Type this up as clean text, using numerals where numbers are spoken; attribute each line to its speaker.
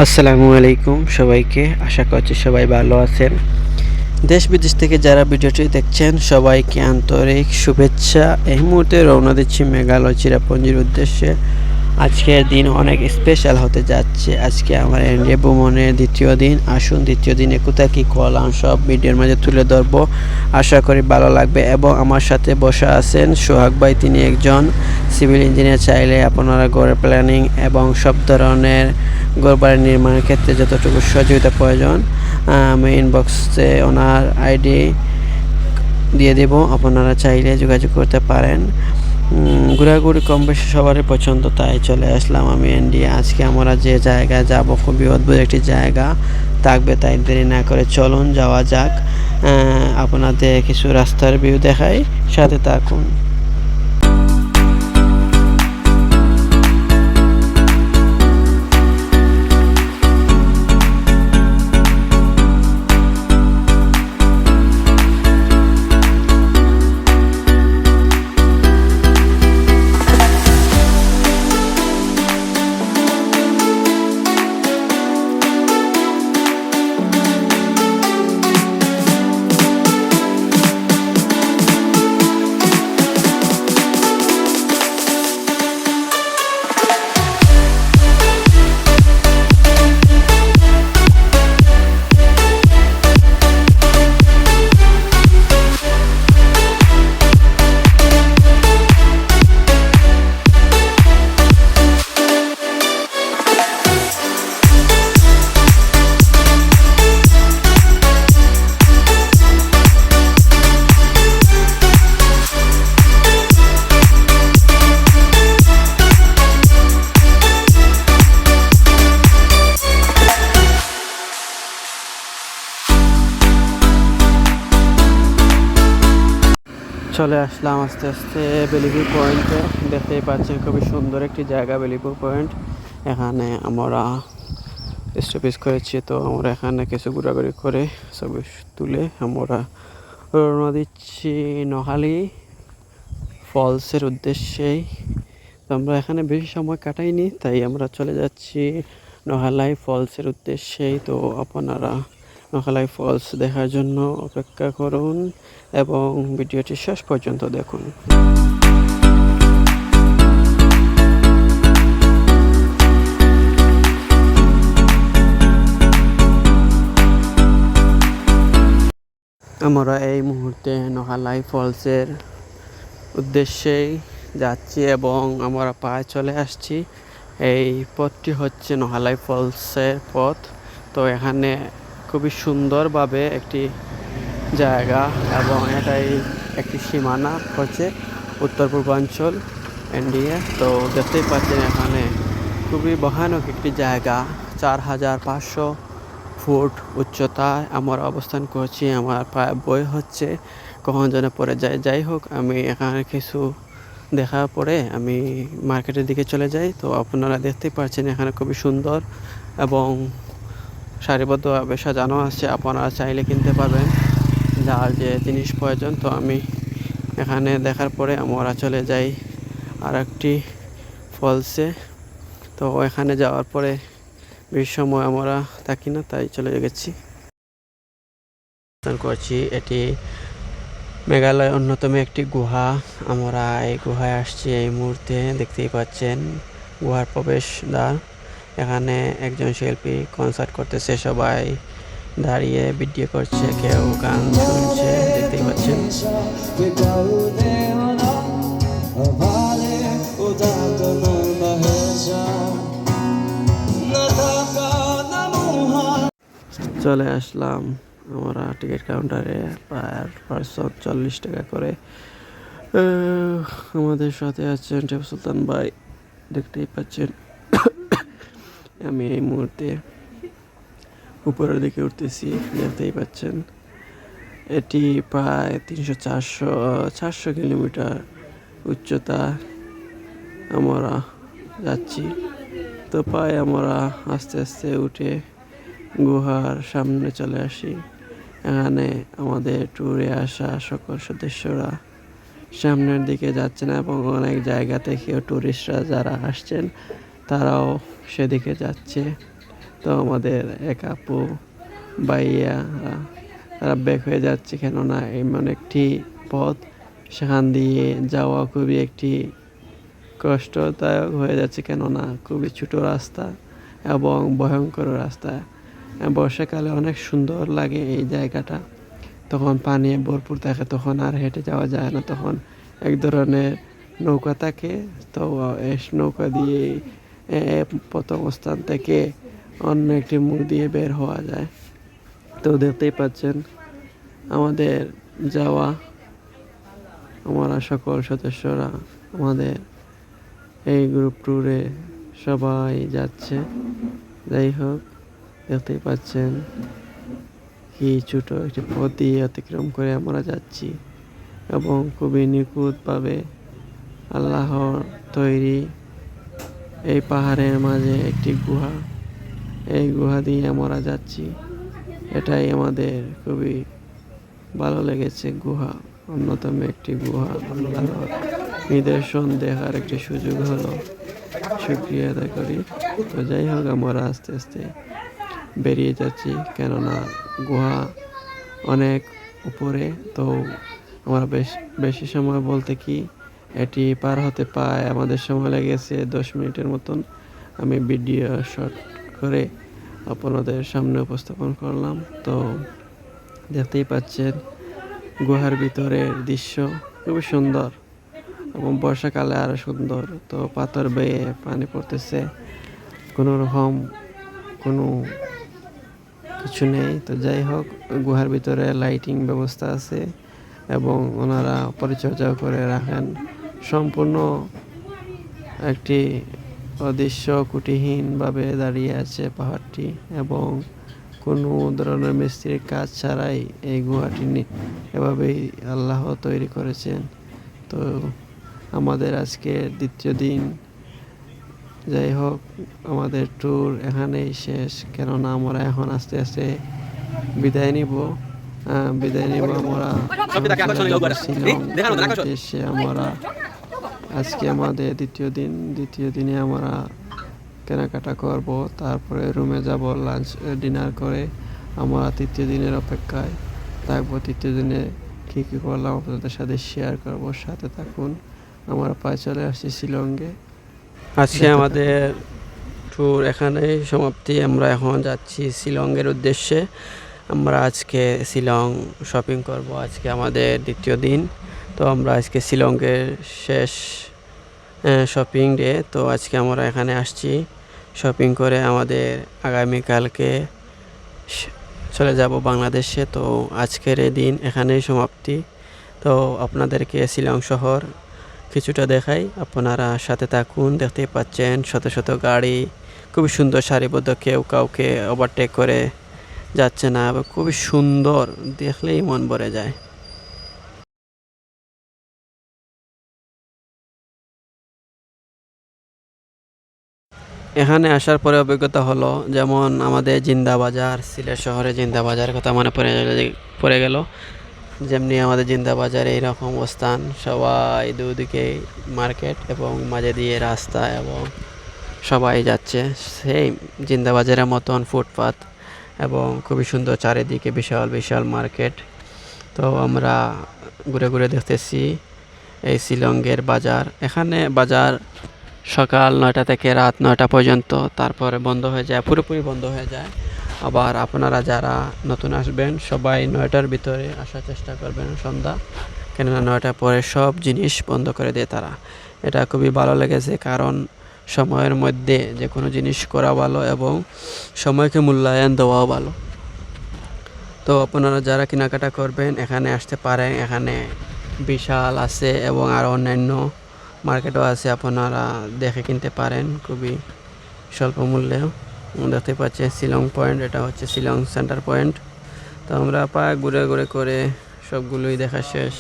Speaker 1: আসসালামু আলাইকুম সবাইকে। আশা করছি সবাই ভালো আছেন। দেশ বিদেশ থেকে যারা ভিডিওটি দেখছেন সবাইকে আন্তরিক শুভেচ্ছা। এই মুহূর্তে রওনা দিচ্ছি মেঘালয় চিরাপুঞ্জির উদ্দেশ্যে। আজকের দিন অনেক স্পেশাল হতে যাচ্ছে। আজকে আমার ইন্ডিয়া ভ্রমণের দ্বিতীয় দিন। আসুন দ্বিতীয় দিনে কোথায় কী করলাম সব ভিডিওর মাঝে তুলে ধরবো। আশা করি ভালো লাগবে। এবং আমার সাথে বসা আছেন সোহাগ ভাই, তিনি একজন সিভিল ইঞ্জিনিয়ার। চাইলে আপনারা ঘরের প্ল্যানিং এবং সব ধরনের ঘরবাড়ি নির্মাণের ক্ষেত্রে যতটুকু সহযোগিতা প্রয়োজন আমি ইনবক্সে ওনার আইডি দিয়ে দেব, আপনারা চাইলে যোগাযোগ করতে পারেন। ঘোরাঘুরি কম বেশি সবারই পছন্দ, তাই চলে আসলাম আমি ইন্ডিয়া। আজকে আমরা যে জায়গায় যাব খুবই অদ্ভুত একটি জায়গা থাকবে, তাই দেরি না করে চলুন যাওয়া যাক। আপনাদের কিছু রাস্তার ভিউ দেখাই, সাথে থাকুন। চলে আসলাম আস্তে আস্তে বেলিপুর পয়েন্টে। দেখতেই পাচ্ছেন খুবই সুন্দর একটি জায়গা বেলিপুর পয়েন্ট। এখানে আমরা স্টপেজ করেছি, তো আমরা এখানে কিছু ঘোরাঘুরি করে ছবি তুলে আমরা রওনা দিচ্ছি নোহালি ফলসের উদ্দেশ্যেই। তো আমরা এখানে বেশি সময় কাটাইনি, তাই আমরা চলে যাচ্ছি নোহালাই ফলসের উদ্দেশ্যেই। তো আপনারা নোহালাই ফলস দেখার জন্য অপেক্ষা করুন এবং ভিডিওটি শেষ পর্যন্ত দেখুন। আমরা এই মুহূর্তে নোহালাই ফলসের উদ্দেশ্যেই যাচ্ছি এবং আমরা প্রায় চলে আসছি। এই পথটি হচ্ছে নোহালাই ফলসের পথ। তো এখানে খুবই সুন্দরভাবে একটি জায়গা এবং এটাই একটি সীমানা হচ্ছে উত্তর পূর্বাঞ্চল ইন্ডিয়া। তো দেখতেই পাচ্ছেন এখানে খুবই ভয়ানক একটি জায়গা, 4500 ফুট উচ্চতায় আমরা অবস্থান করছি। আমার প্রায় বই হচ্ছে কখন যেন পড়ে যায়। যাই হোক, আমি এখানে কিছু দেখার পরে আমি মার্কেটের দিকে চলে যাই। তো আপনারা দেখতেই পাচ্ছেন এখানে খুবই সুন্দর এবং সারিবদ্ধভাবে সাজানো আছে। আপনারা চাইলে কিনতে পারবেন যার যে জিনিস প্রয়োজন। তো আমি এখানে দেখার পরে আমরা চলে যাই আর একটি ফলসে। তো এখানে যাওয়ার পরে বেশি সময় আমরা থাকি না, তাই চলে গেছি। করছি এটি মেঘালয়ের অন্যতম একটি গুহা। আমরা এই গুহায় আসছি এই মুহূর্তে। দেখতেই পাচ্ছেন গুহার প্রবেশদ্বার। এখানে একজন শিল্পী কনসার্ট করতেছে, সবাই দাঁড়িয়ে ভিডিও করছে, কেউ গান শুনছে, দেখতেই পাচ্ছেন। চলে আসলাম আমরা টিকিট কাউন্টারে। পার পারসন 40 টাকা করে। আমাদের সাথে আছেন টিপু সুলতান ভাই, দেখতেই পাচ্ছেন। আমি এই মুহূর্তে উপরের দিকে উঠতেছি, দেখতেই পাচ্ছেন। এটি প্রায় 400 কিলোমিটার উচ্চতা আমরা যাচ্ছি। তো প্রায় আমরা আস্তে আস্তে উঠে গুহার সামনে চলে আসি। এখানে আমাদের ট্যুরে আসা সকল সদস্যরা সামনের দিকে যাচ্ছেন এবং অনেক জায়গা থেকেও ট্যুরিস্টরা যারা আসছেন তারাও সেদিকে যাচ্ছে। তো আমাদের এক আপু ভাইয়া তারা ব্যাক হয়ে যাচ্ছে, কেননা এমন একটি পথ সেখান দিয়ে যাওয়া খুবই একটি কষ্টদায়ক হয়ে যাচ্ছে, কেননা খুবই ছোট রাস্তা এবং ভয়ঙ্কর রাস্তা। বর্ষাকালে অনেক সুন্দর লাগে এই জায়গাটা, তখন পানি ভরপুর থাকে, তখন আর হেঁটে যাওয়া যায় না, তখন এক ধরনের নৌকা থাকে। তো এই নৌকা দিয়ে প্রথম স্থান থেকে অন্য একটি মুখ দিয়ে বের হওয়া যায়। তো দেখতেই পাচ্ছেন আমাদের যাওয়া, আমরা সকল সদস্যরা আমাদের এই গ্রুপ ট্যুরে সবাই যাচ্ছে। যাই হোক, দেখতেই পাচ্ছেন কি ছোট একটি পথ দিয়ে অতিক্রম করে আমরা যাচ্ছি এবং খুবই নিখুঁতভাবে আল্লাহর তৈরি এই পাহাড়ের মাঝে একটি গুহা, এই গুহা দিয়ে আমরা যাচ্ছি। এটাই আমাদের খুবই ভালো লেগেছে। গুহা অন্যতম একটি গুহা, আল্লাহর নিদর্শন দেখার একটি সুযোগ হলো, শুকরিয়া আদায় করি। তো যাই হোক, আমরা আস্তে আস্তে বেরিয়ে যাচ্ছি, কেননা গুহা অনেক উপরে। তো আমরা বেশি সময় বলতে কি, এটি পার হতে পায় আমাদের সময় লেগেছে 10 মিনিটের মতন। আমি ভিডিও শট করে আপনাদের সামনে উপস্থাপন করলাম। তো দেখতেই পাচ্ছেন গুহার ভিতরের দৃশ্য খুবই সুন্দর এবং বর্ষাকালে আরো সুন্দর। তো পাথর বেয়ে পানি পড়তেছে, কোনো রকম কোনো কিছু নেই। তো যাই হোক, গুহার ভিতরে লাইটিং ব্যবস্থা আছে এবং ওনারা পরিচর্যাও করে রাখেন। সম্পূর্ণ একটি অদৃশ্য কুটিহীনভাবে দাঁড়িয়ে আছে পাহাড়টি এবং কোনো ধরনের মিস্ত্রির কাজ ছাড়াই এই গুহাটি এভাবেই আল্লাহ তৈরি করেছেন। তো আমাদের আজকে দ্বিতীয় দিন। যাই হোক, আমাদের ট্যুর এখানেই শেষ, কেননা আমরা এখন আস্তে আস্তে বিদায় নিব। আমরা এসে আমরা আজকে আমাদের দ্বিতীয় দিনে আমরা কেনাকাটা করব, তারপরে রুমে যাব, লাঞ্চ ডিনার করে আমরা তৃতীয় দিনের অপেক্ষায় থাকবো। তৃতীয় দিনে কী কী করলাম আপনাদের সাথে শেয়ার করব, সাথে থাকুন। আমরা প্রায় চলে আসছি শিলংয়ে। আজকে আমাদের ট্যুর এখানেই সমাপ্তি। আমরা এখন যাচ্ছি শিলংয়ের উদ্দেশ্যে। আমরা আজকে শিলং শপিং করব, আজকে আমাদের দ্বিতীয় দিন। তো আমরা আজকে শিলংয়ের শেষ শপিং ডে। তো আজকে আমরা এখানে আসছি শপিং করে, আমাদের আগামীকালকে চলে যাব বাংলাদেশে। তো আজকের এই দিন এখানেই সমাপ্তি। তো আপনাদেরকে শিলং শহর কিছুটা দেখাই, আপনারা সাথে থাকুন। দেখতেই পাচ্ছেন শত শত গাড়ি, খুবই সুন্দর সারিবদ্ধ, কেউ কাউকে ওভারটেক করে যাচ্ছে না, খুবই সুন্দর, দেখলেই মন ভরে যায়। এখানে আসার পরে অভিজ্ঞতা হলো, যেমন আমাদের জিন্দাবাজার, সিলেট শহরে জিন্দাবাজারের কথা মনে পড়ে গেল। যেমনি আমাদের জিন্দাবাজারে এইরকম অবস্থান, সবাই দুদিকে মার্কেট এবং মাঝে দিয়ে রাস্তা এবং সবাই যাচ্ছে সেই জিন্দাবাজারের মতন ফুটপাত এবং খুবই সুন্দর চারিদিকে বিশাল বিশাল মার্কেট। তো আমরা ঘুরে ঘুরে দেখতেছি এই শিলংয়ের বাজার। এখানে বাজার সকাল 9টা থেকে রাত 9টা পর্যন্ত, তারপরে বন্ধ হয়ে যায়, পুরোপুরি বন্ধ হয়ে যায়। আবার আপনারা যারা নতুন আসবেন সবাই 9টার ভিতরে আসার চেষ্টা করবেন সন্ধ্যা, কেননা 9টার পরে সব জিনিস বন্ধ করে দেয় তারা। এটা খুবই ভালো লেগেছে, কারণ সময়ের মধ্যে যে কোনো জিনিস করা ভালো এবং সময়কে মূল্যায়ন দেওয়াও ভালো। তো আপনারা যারা কেনাকাটা করবেন এখানে আসতে পারেন, এখানে বিশাল আছে এবং আরও অন্যান্য মার্কেটও আছে, আপনারা দেখে কিনতে পারেন খুবই স্বল্প মূল্যে। দেখতে পাচ্ছেন শিলং পয়েন্ট, এটা হচ্ছে শিলং সেন্টার পয়েন্ট। তো আমরা প্রায় ঘুরে ঘুরে করে সবগুলোই দেখা শেষ।